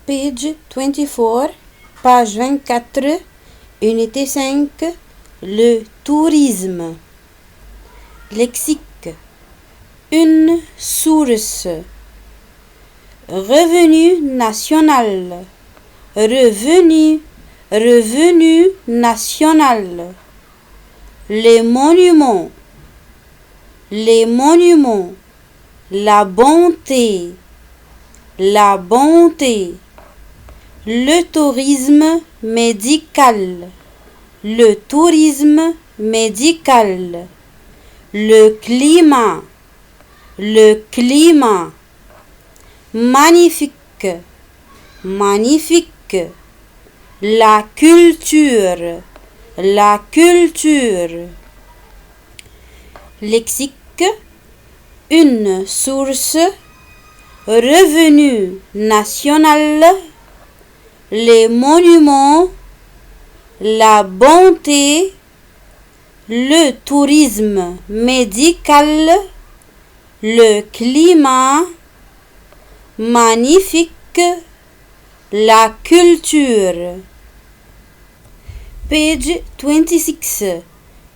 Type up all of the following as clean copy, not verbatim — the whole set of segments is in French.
Page 24, page 24, unité 5, le tourisme. Lexique. Une source. Revenu national. Revenu national. Les monuments. Les monuments. La bonté. La bonté. Le tourisme médical. Le tourisme médical. Le climat. Le climat. Magnifique. Magnifique. La culture. La culture. Lexique. Une source. Revenu national. Les monuments. La bonté. Le tourisme médical. Le climat. Magnifique. La culture. Page 26,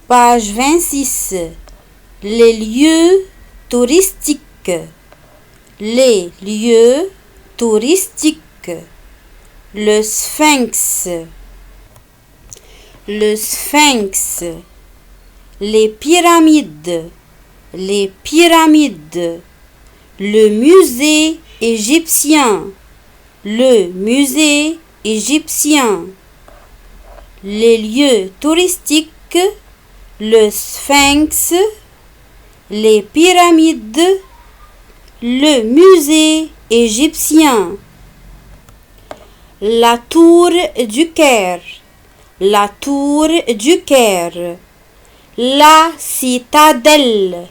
page 26. Les lieux touristiques. Les lieux touristiques. Le Sphinx. Le Sphinx. Les pyramides. Les pyramides. Le musée égyptien. Le musée égyptien. Les lieux touristiques. Le Sphinx. Les pyramides. Le musée égyptien. La tour du Caire. La tour du Caire. La citadelle.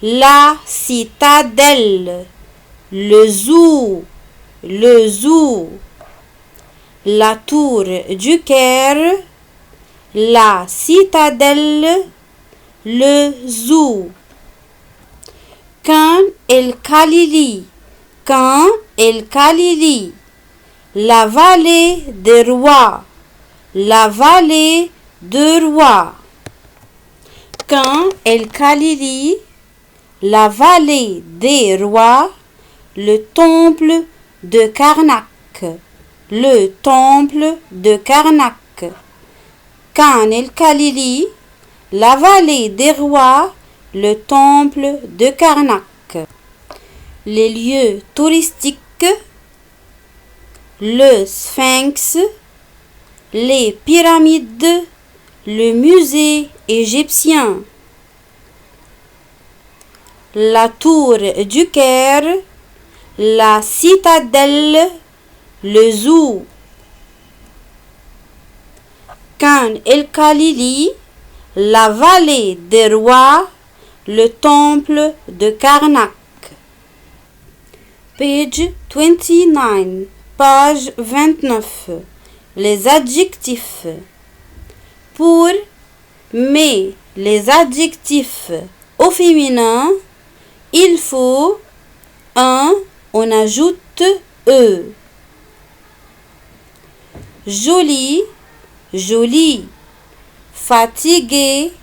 La citadelle. Le zoo. Le zoo. La tour du Caire. La citadelle. Le zoo. Khan el-Khalili. Khan el-Khalili. La vallée des rois. La vallée des rois. Khan el-Khalili. La vallée des rois. Le temple de Karnak. Le temple de Karnak. Khan el-Khalili. La vallée des rois. Le temple de Karnak. Les lieux touristiques. Le Sphinx. Les pyramides. Le musée égyptien. La tour du Caire. La citadelle. Le zoo. Khan el-Khalili. La vallée des rois. Le temple de Karnak. Page 29, page 29. Les adjectifs. Pour, mais les adjectifs au féminin, il faut un, on ajoute e. Joli, joli. Fatigué,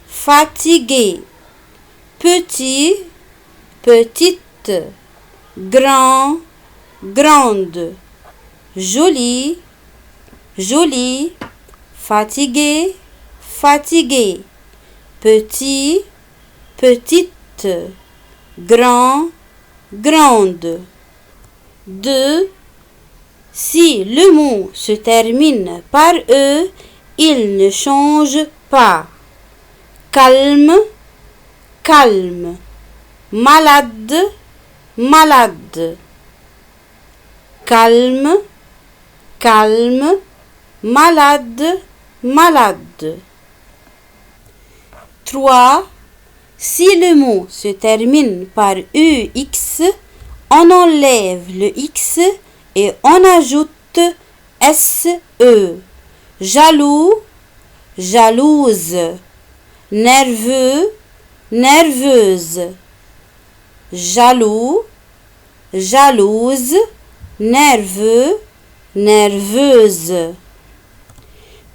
fatigué. Petit, petite. Grand, grande. Joli, joli. Fatigué, fatigué. Petit, petite. Grand, grande. 2. Si le mot se termine par E, il ne change pas. Calme, calme. Malade, malade. Calme, calme. Malade, malade. 3. Si le mot se termine par UX, on enlève le X et on ajoute SE. Jaloux, jalouse. Nerveux, nerveuse. Jaloux, jalouse. nerveux, nerveuse.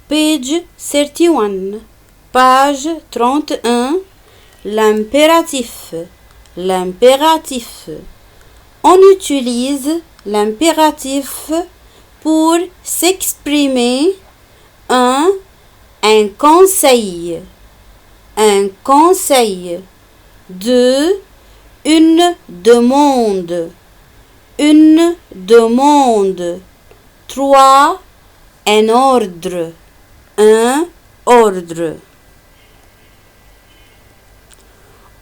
Page 31, page 31, l'impératif, l'impératif. On utilise l'impératif pour s'exprimer un conseil, un conseil, deux, une demande, une demande, trois, un ordre, un ordre.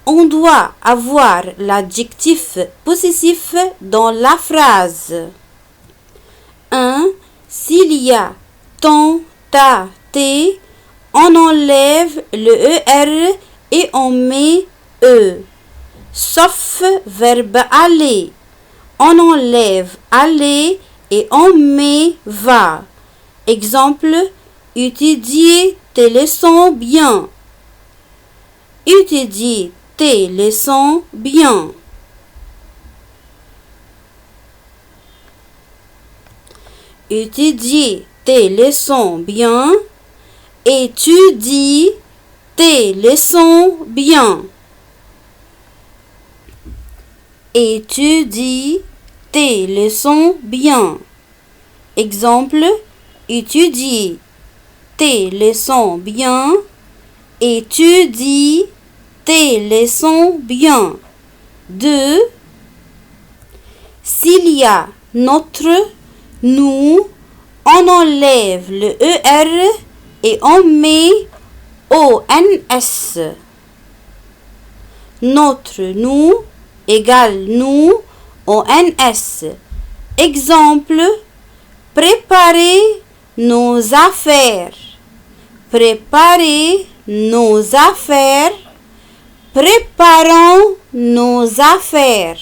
On doit avoir l'adjectif possessif dans la phrase. 1. S'il y a ton, ta, tes, on enlève le ER et on met E. Sauf verbe aller. On enlève aller et on met va. Exemple, étudier tes leçons bien. Étudier tes leçons bien. Étudier tes leçons bien. Étudie tes leçons bien. Étudie tes leçons bien. Exemple, étudier tes leçons bien. Étudie tes leçons bien. 2. S'il y a notre, nous, on enlève le ER et on met ONS. Notre, nous, égale nous, ONS. Exemple, préparer nos affaires. Préparer nos affaires. Préparons nos affaires.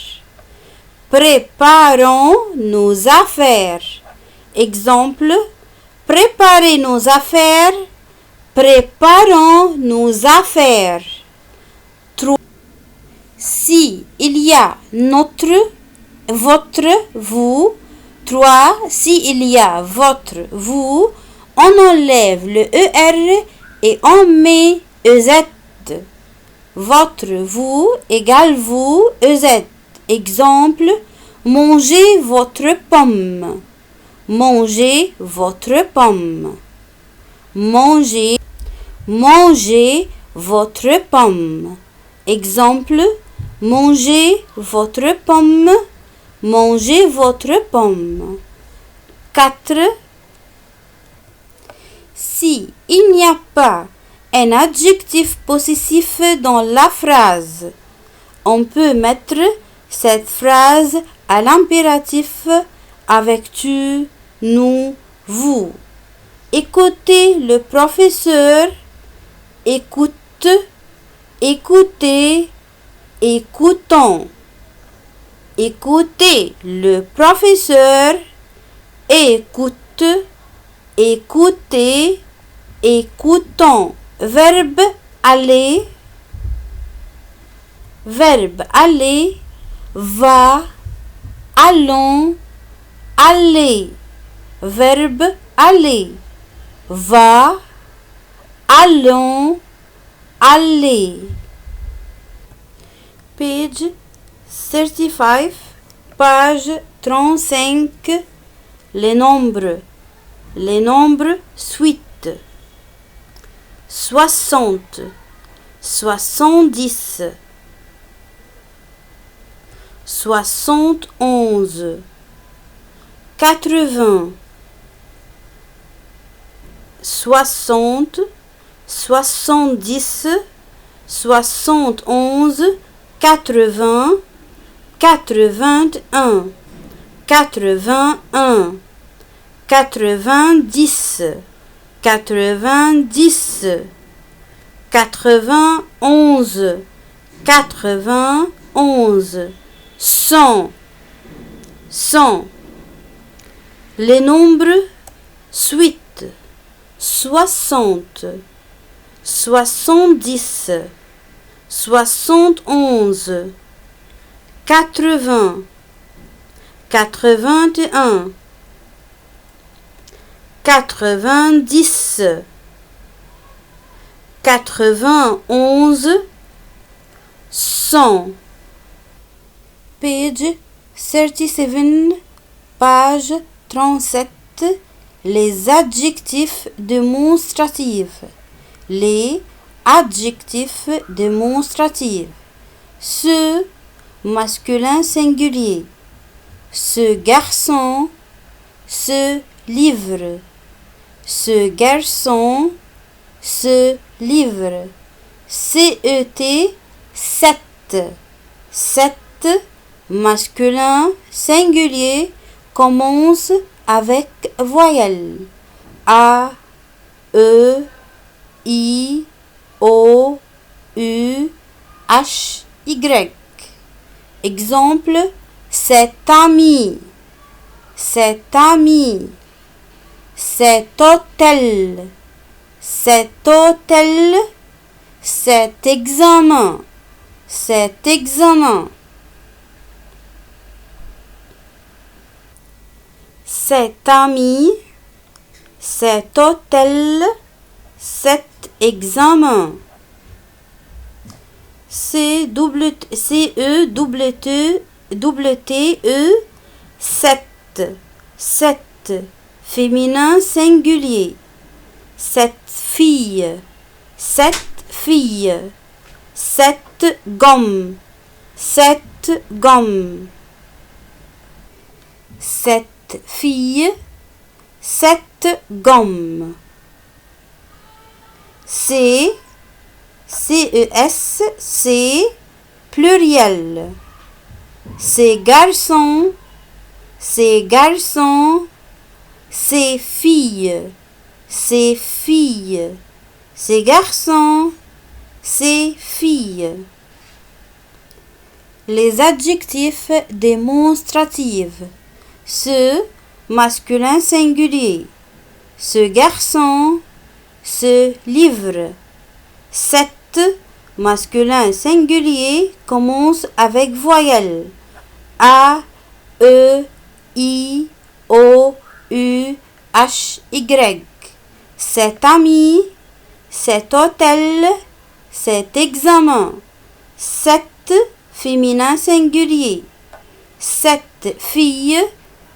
Préparons nos affaires. Exemple, préparer nos affaires. Préparons nos affaires. 3. Si il y a notre, votre, vous. 3. Si il y a votre, vous, on enlève le ER et on met EZ. Votre, vous, égale vous, EZ. Exemple, mangez votre pomme. Mangez votre pomme. Mangez, mangez votre pomme. Exemple, mangez votre pomme. Mangez votre pomme. 4. Si il n'y a pas un adjectif possessif dans la phrase, on peut mettre cette phrase à l'impératif avec tu, nous, vous. Écoutez le professeur. Écoute, écoutez, écoutons. Écoutez le professeur. Écoute, écoutez, écoutons. Verbe aller. Verbe aller. Va, allons, aller. Verbe aller. Va, allons, aller. Page 35, page 35. Les nombres. Les nombres suite. 60, 70, 71, 80, 60, 70, 71, 80, 81, 81, 90, 90, 91, 91, 100, 100. Les nombres suite. 60, 70, 71, 80, 81, 90, 91, 100. Page 37, page 37. Les adjectifs démonstratifs. Les adjectifs démonstratifs. Ce, masculin singulier. Ce garçon, ce livre. Ce garçon, ce livre. CET, 7. 7, masculin singulier, commence avec voyelle. A, E, I, O, U, H, Y. Exemple, cet ami, cet ami, cet hôtel, cet hôtel, cet examen, cet examen. Cet ami, cet hôtel, cet examen. C-E-T-E, 7, 7, féminin singulier. Cette fille, cette fille. Cette gomme, cette gomme. Cette fille, cette gomme. C, C-E-S, C, pluriel. Ces garçons, ces garçons. Ces filles, ces filles. Ces garçons, ces filles. Les adjectifs démonstratifs. Ce, masculin singulier. Ce garçon, ce livre. Cette, masculin singulier, commence avec voyelle. A, E, I, O, U, H, Y. Cet ami, cet hôtel, cet examen. Cette, féminin singulier. Cette fille,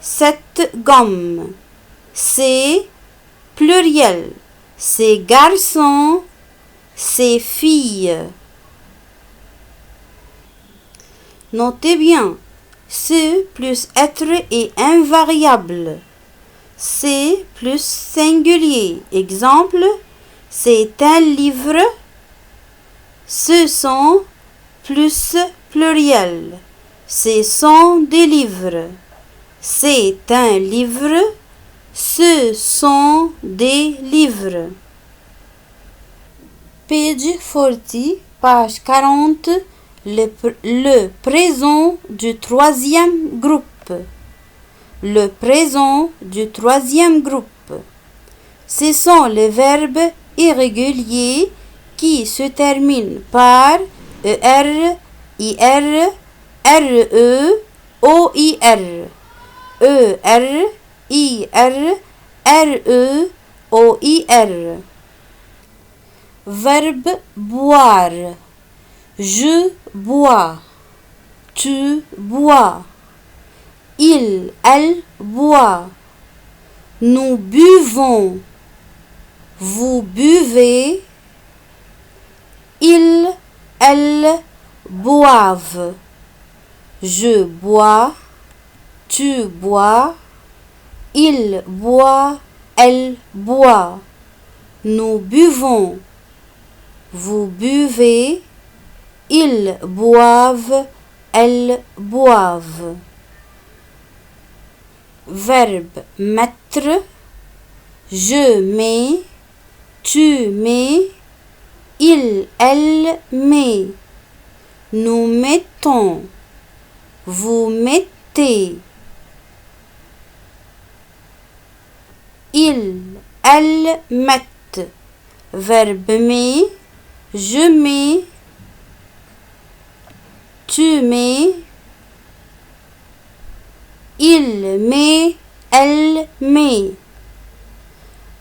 cette gomme. C'est pluriel. Ces garçons, ces filles. Notez bien, ce plus être est invariable. C'est plus singulier. Exemple, c'est un livre. Ce sont plus pluriel. Ce sont des livres. C'est un livre. Ce sont des livres. Page 40, page 40, le présent du troisième groupe. Le présent du troisième groupe. Ce sont les verbes irréguliers qui se terminent par ER, IR, RE, OIR. ER, IR, RE, OIR. Verbe boire. Je bois. Tu bois. Il, elle boit. Nous buvons. Vous buvez. Ils, elles boivent. Je bois. Tu bois. Il boit. Elle boit. Nous buvons. Vous buvez. Ils boivent. Elles boivent. Verbe mettre. Je mets. Tu mets. Il, elle met. Nous mettons. Vous mettez. Ils, elles mettent. Verbe met. Je mets. Tu mets. il met, elle met.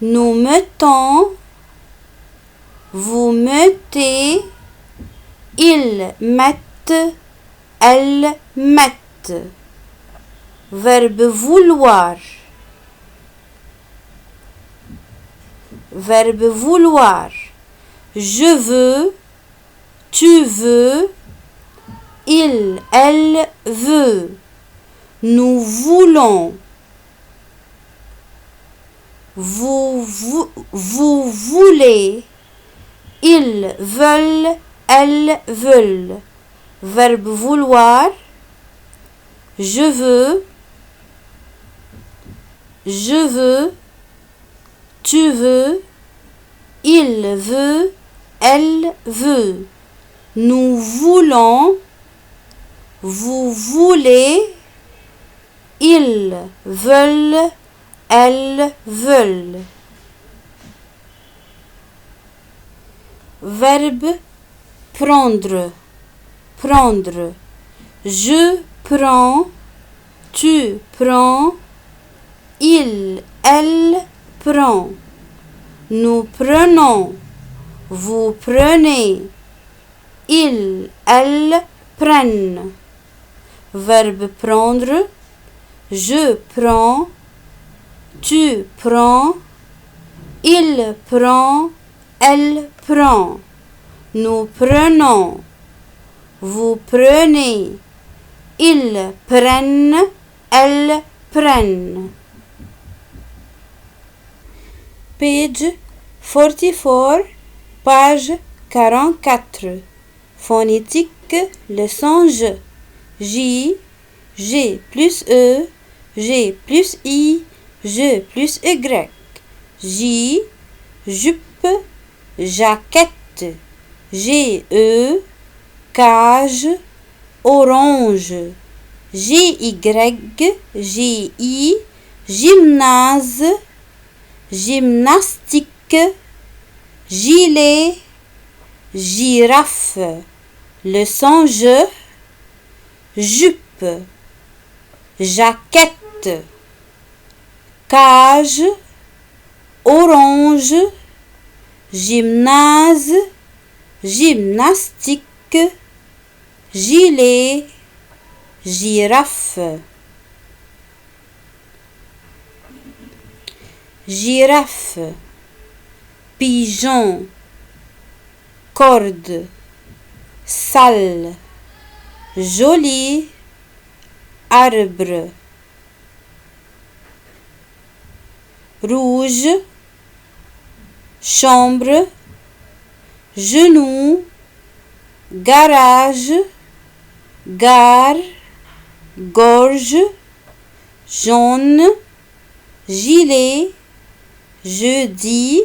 Nous mettons, vous mettez, ils mettent, elles mettent. Verbe vouloir. Verbe vouloir. Je veux, tu veux, il, elle veut. Nous voulons. Vous voulez. Ils veulent, elles veulent. Verbe vouloir. Je veux. Je veux. Tu veux. Il veut. Elle veut. Nous voulons. Vous voulez. Ils veulent. Elles veulent. Verbe prendre. Prendre. Je prends. Tu prends. Il, elle prend. Nous prenons. Vous prenez. Ils, elles prennent. Verbe prendre. Je prends. Tu prends. Il prend. Elle prend. Nous prenons. Vous prenez. Ils prennent. Elles prennent. Page 44, page 44. Phonétique, leçon J. J, G plus E, G plus I, G plus Y. J, jupe, jaquette. G-E, cage, orange. G-Y, G-I, gymnase, gymnastique, gilet, girafe. Leçon je, jupe, jaquette, cage, orange, gymnase, gymnastique, gilet, girafe. Girafe, pigeon, corde, salle, joli, arbre. Rouge, chambre, genou, garage, gare, gorge, jaune, gilet, jeudi,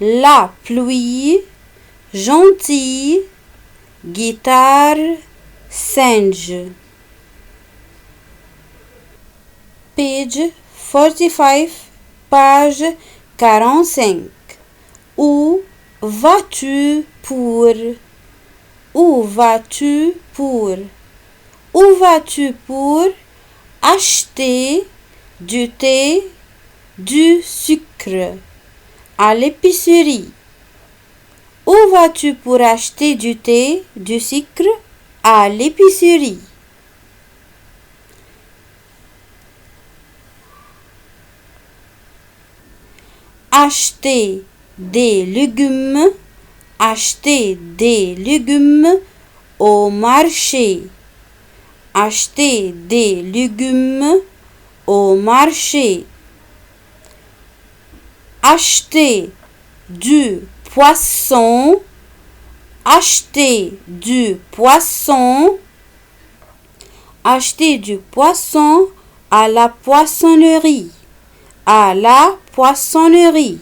la pluie, gentil, guitare, singe. Page 45, page 45. Où vas-tu pour? Où vas-tu pour? Où vas-tu pour acheter du thé, du sucre? À l'épicerie. Où vas-tu pour acheter du thé, du sucre? À l'épicerie. Acheter des légumes. Acheter des légumes au marché. Acheter des légumes au marché. Acheter du poisson. Acheter du poisson. Acheter du poisson à la poissonnerie. À la poissonnerie.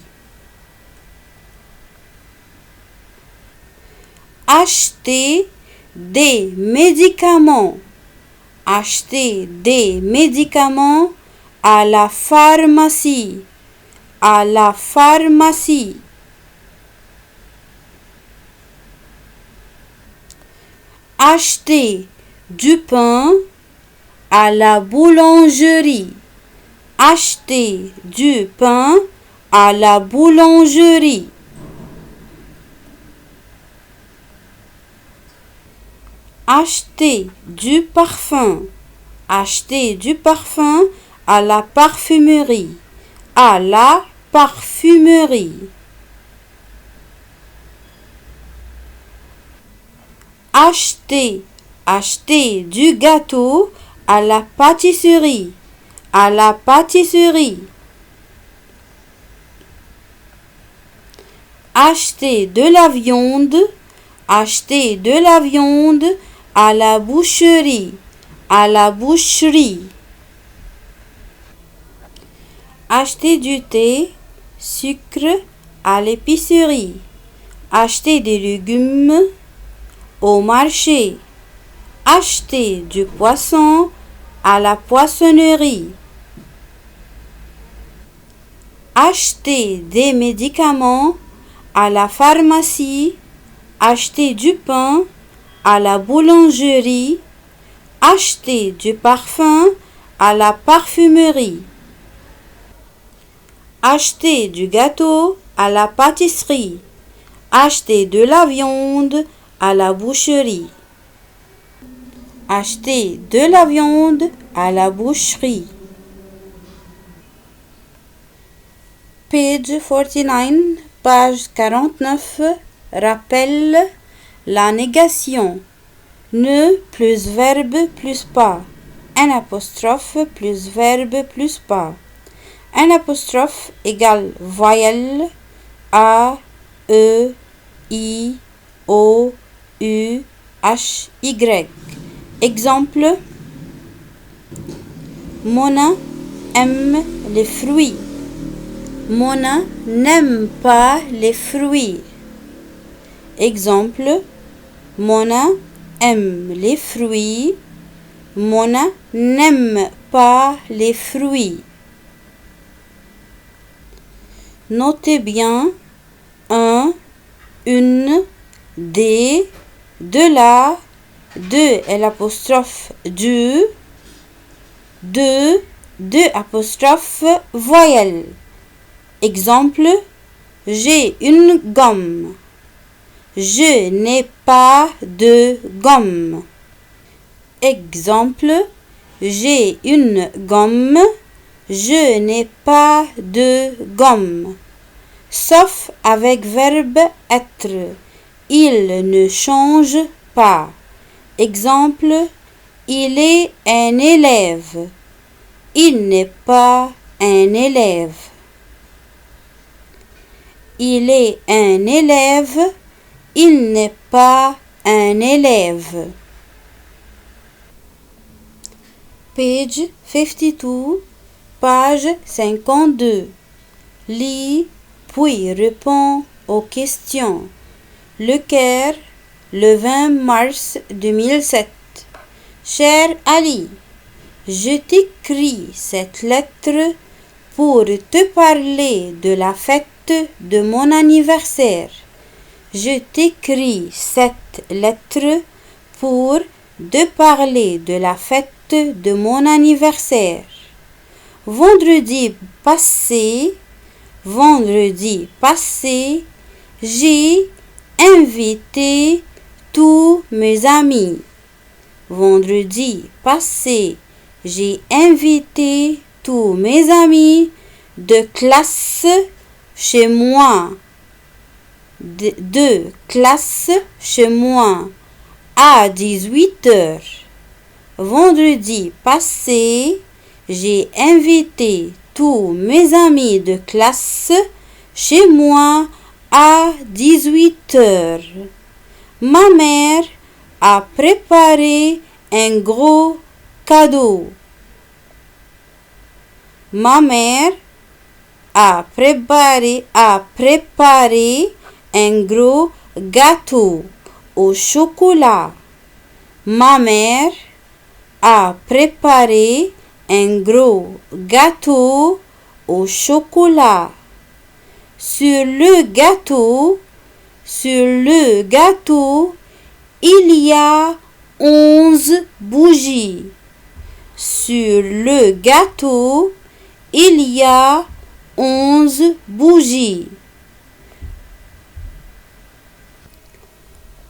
Acheter des médicaments. Acheter des médicaments à la pharmacie. À la pharmacie. Acheter du pain. à la boulangerie. Acheter du pain à la boulangerie. Acheter du parfum. Acheter du parfum à la parfumerie. À la parfumerie. Acheter. Acheter du gâteau à la pâtisserie. À la pâtisserie. Acheter de la viande. Acheter de la viande à la boucherie. À la boucherie. Acheter du thé, sucre à l'épicerie. Acheter des légumes au marché. Acheter du poisson à la poissonnerie. Acheter des médicaments à la pharmacie. Acheter du pain à la boulangerie. Acheter du parfum à la parfumerie. Acheter du gâteau à la pâtisserie. Acheter de la viande à la boucherie. Acheter de la viande à la boucherie. Page 49, page 49, rappelle la négation. Ne plus verbe plus pas. Un apostrophe plus verbe plus pas. Un apostrophe égale voyelle A, E, I, O, U, H, Y. Exemple, Mona aime les fruits. Mona n'aime pas les fruits. Exemple, Mona aime les fruits. Mona n'aime pas les fruits. Notez bien un, une, des, de la, de l'apostrophe du, deux apostrophe voyelle. Exemple, j'ai une gomme. Je n'ai pas de gomme. Exemple, j'ai une gomme. Je n'ai pas de gomme. Sauf avec verbe être. Il ne change pas. Exemple, il est un élève. Il n'est pas un élève. Il est un élève. Il n'est pas un élève. Page 52, page 52. Lis, puis réponds aux questions. Le Caire, le 20 mars 2007. Cher Ali, je t'écris cette lettre pour te parler de la fête de mon anniversaire. Je t'écris cette lettre pour te parler de la fête de mon anniversaire. Vendredi passé, j'ai invité tous mes amis. Vendredi passé, j'ai invité tous mes amis de classe chez moi. De classe chez moi à 18h. Vendredi passé, j'ai invité tous mes amis de classe chez moi à 18h. Ma mère a préparé un gros cadeau. Ma mère a préparé un gros gâteau au chocolat. Ma mère a préparé un gros gâteau au chocolat. Sur le gâteau, il y a 11 bougies. Sur le gâteau, il y a 11 bougies.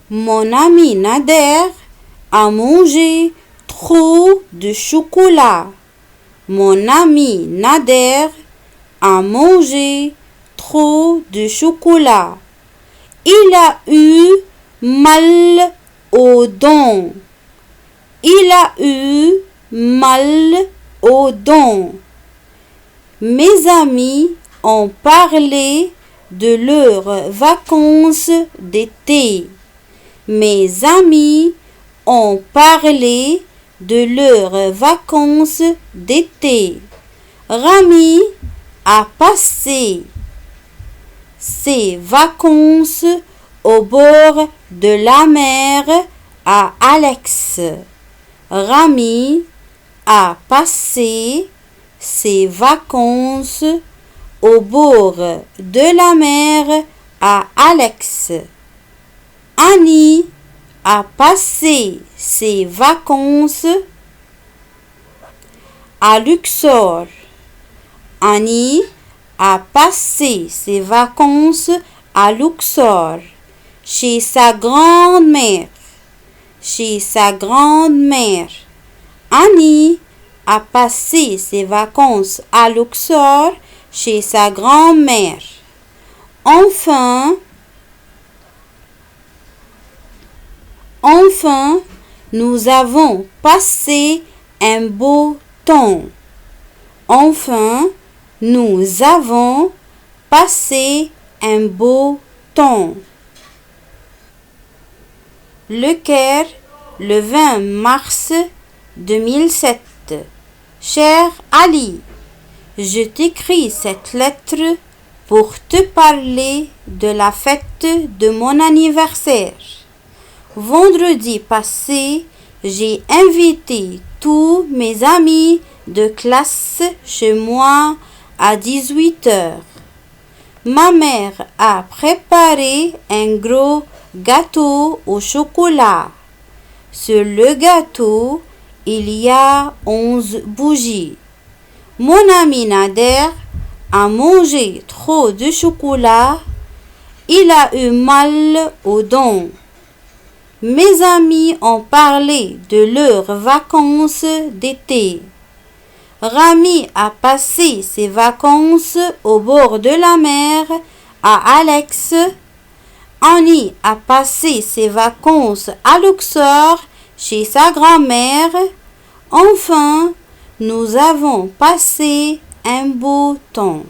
Mon ami Nader a mangé trop de chocolat. Mon ami Nader a mangé trop de chocolat. Il a eu mal aux dents. Il a eu mal aux dents. Mes amis ont parlé de leurs vacances d'été. Mes amis ont parlé de leurs vacances d'été. Rami a passé ses vacances au bord de la mer à Alex. Rami a passé ses vacances au bord de la mer à Alex. Annie a passé ses vacances à Luxor. Annie a passé ses vacances à Luxor, chez sa grand-mère. Chez sa grand-mère. Annie a passé ses vacances à Luxor, chez sa grand-mère. Enfin, nous avons passé un beau temps. Enfin, nous avons passé un beau temps. Le Caire, le 20 mars 2007. Cher Ali, je t'écris cette lettre pour te parler de la fête de mon anniversaire. Vendredi passé, j'ai invité tous mes amis de classe chez moi à 18h. Ma mère a préparé un gros gâteau au chocolat. Sur le gâteau, il y a 11 bougies. Mon ami Nader a mangé trop de chocolat. Il a eu mal aux dents. Mes amis ont parlé de leurs vacances d'été. Rami a passé ses vacances au bord de la mer à Alex. Annie a passé ses vacances à Luxor chez sa grand-mère. Enfin, nous avons passé un beau temps.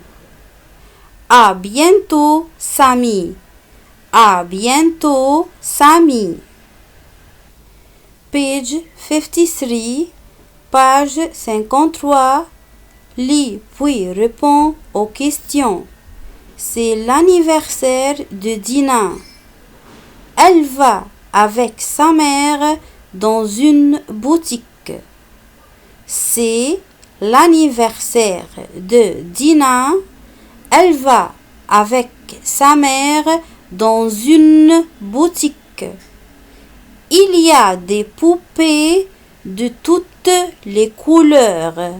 À bientôt, Sami. À bientôt, Sami. Page 53, page 53. Lis puis réponds aux questions. C'est l'anniversaire de Dina. Elle va avec sa mère dans une boutique. C'est l'anniversaire de Dina. Elle va avec sa mère dans une boutique. Il y a des poupées de toutes les couleurs.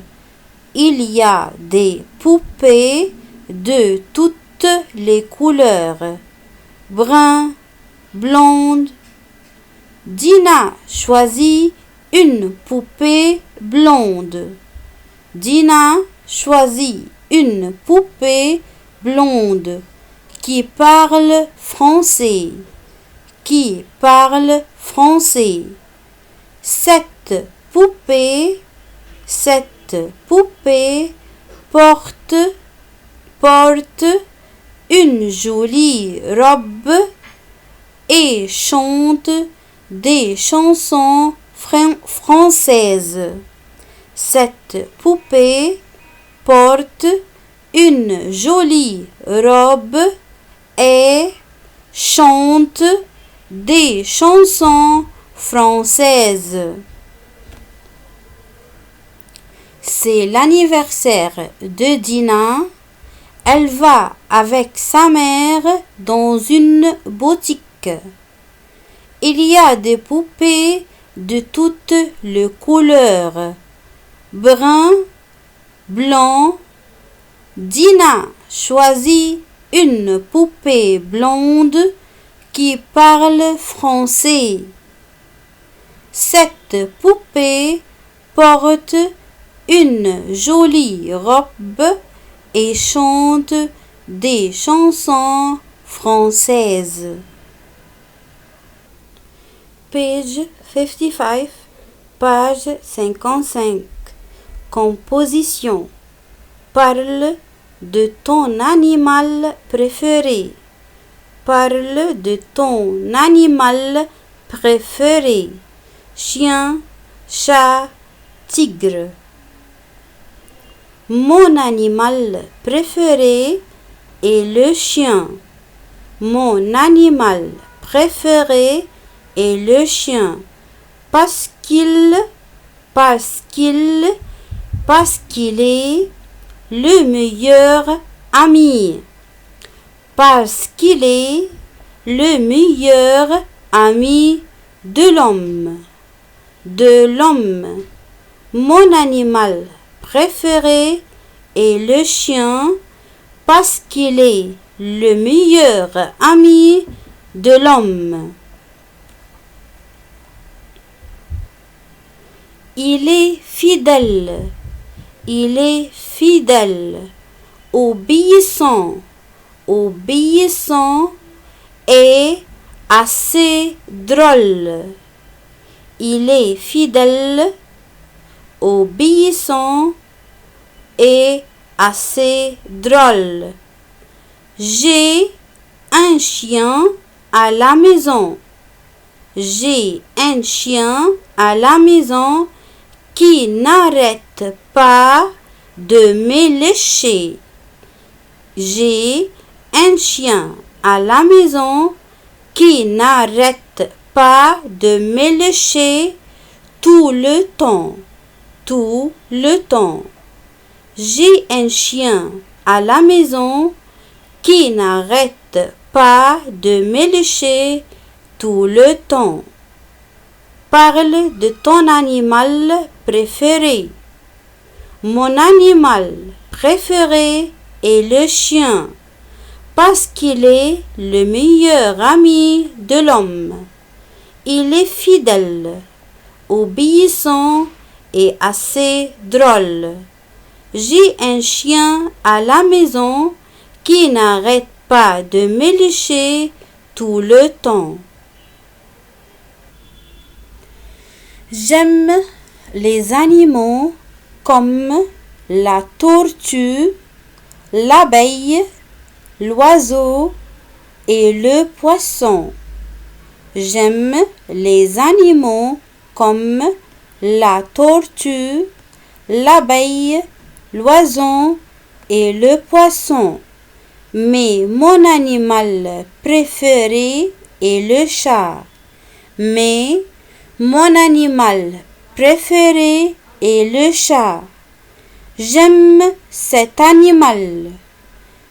Il y a des poupées de toutes les couleurs. Brun, blonde. Dina choisit une poupée blonde. Dina choisit une poupée blonde qui parle français. Qui parle français. Cette poupée porte une jolie robe et chante des chansons françaises. Cette poupée porte une jolie robe et chante des chansons françaises. C'est l'anniversaire de Dina. Elle va avec sa mère dans une boutique. Il y a des poupées de toutes les couleurs. brun, blanc. Dina choisit une poupée blonde qui parle français. Cette poupée porte une jolie robe et chante des chansons françaises. Page 55, page 55. Composition. Parle de ton animal préféré. Parle de ton animal préféré. Chien, chat, tigre. Mon animal préféré est le chien. Mon animal préféré est le chien. Parce qu'il est le meilleur ami. Parce qu'il est le meilleur ami de l'homme. Mon animal préféré est le chien parce qu'il est le meilleur ami de l'homme. Il est fidèle. Il est fidèle. Obéissant. Obéissant et assez drôle. Il est fidèle, obéissant et assez drôle. J'ai un chien à la maison. J'ai un chien à la maison qui n'arrête pas de me lécher. J'ai un chien à la maison qui n'arrête pas de me lécher tout le temps. Tout le temps. J'ai un chien à la maison qui n'arrête pas de me lécher tout le temps. Parle de ton animal préféré. Mon animal préféré est le chien parce qu'il est le meilleur ami de l'homme. Il est fidèle, obéissant et assez drôle. J'ai un chien à la maison qui n'arrête pas de me lécher tout le temps. J'aime les animaux comme la tortue, l'abeille, l'oiseau et le poisson. J'aime les animaux comme la tortue, l'abeille, l'oiseau et le poisson. Mais mon animal préféré est le chat. Mais mon animal préféré est le chat. J'aime cet animal.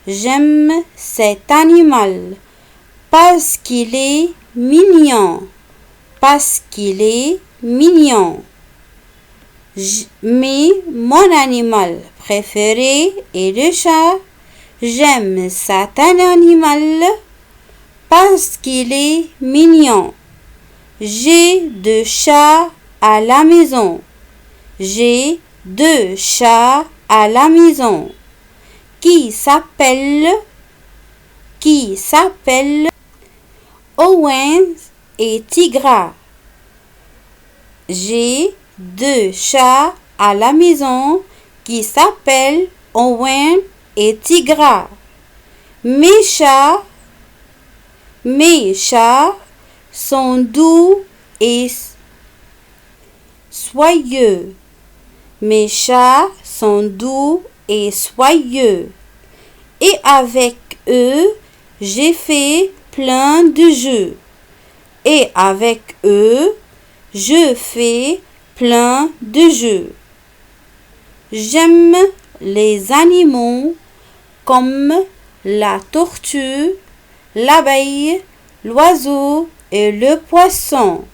J'aime cet animal parce qu'il est mignon. Parce qu'il est mignon. Mais mon animal préféré est le chat. J'aime cet animal parce qu'il est mignon. J'ai 2 chats à la maison. J'ai 2 chats à la maison qui s'appellent Owen et Tigra. J'ai 2 chats à la maison qui s'appellent Owen et Tigra. Mes chats sont doux et soyeux. Mes chats sont doux et soyeux. Et avec eux, j'ai fait plein de jeux. Et avec eux, je fais plein de jeux. J'aime les animaux comme la tortue, l'abeille, l'oiseau et le poisson.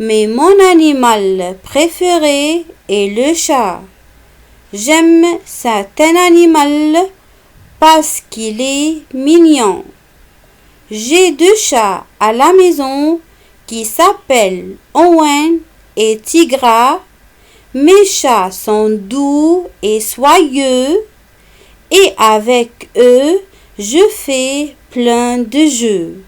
Mais mon animal préféré et le chat. J'aime cet animal parce qu'il est mignon. J'ai 2 chats à la maison qui s'appellent Owen et Tigra. Mes chats sont doux et soyeux et avec eux, je fais plein de jeux.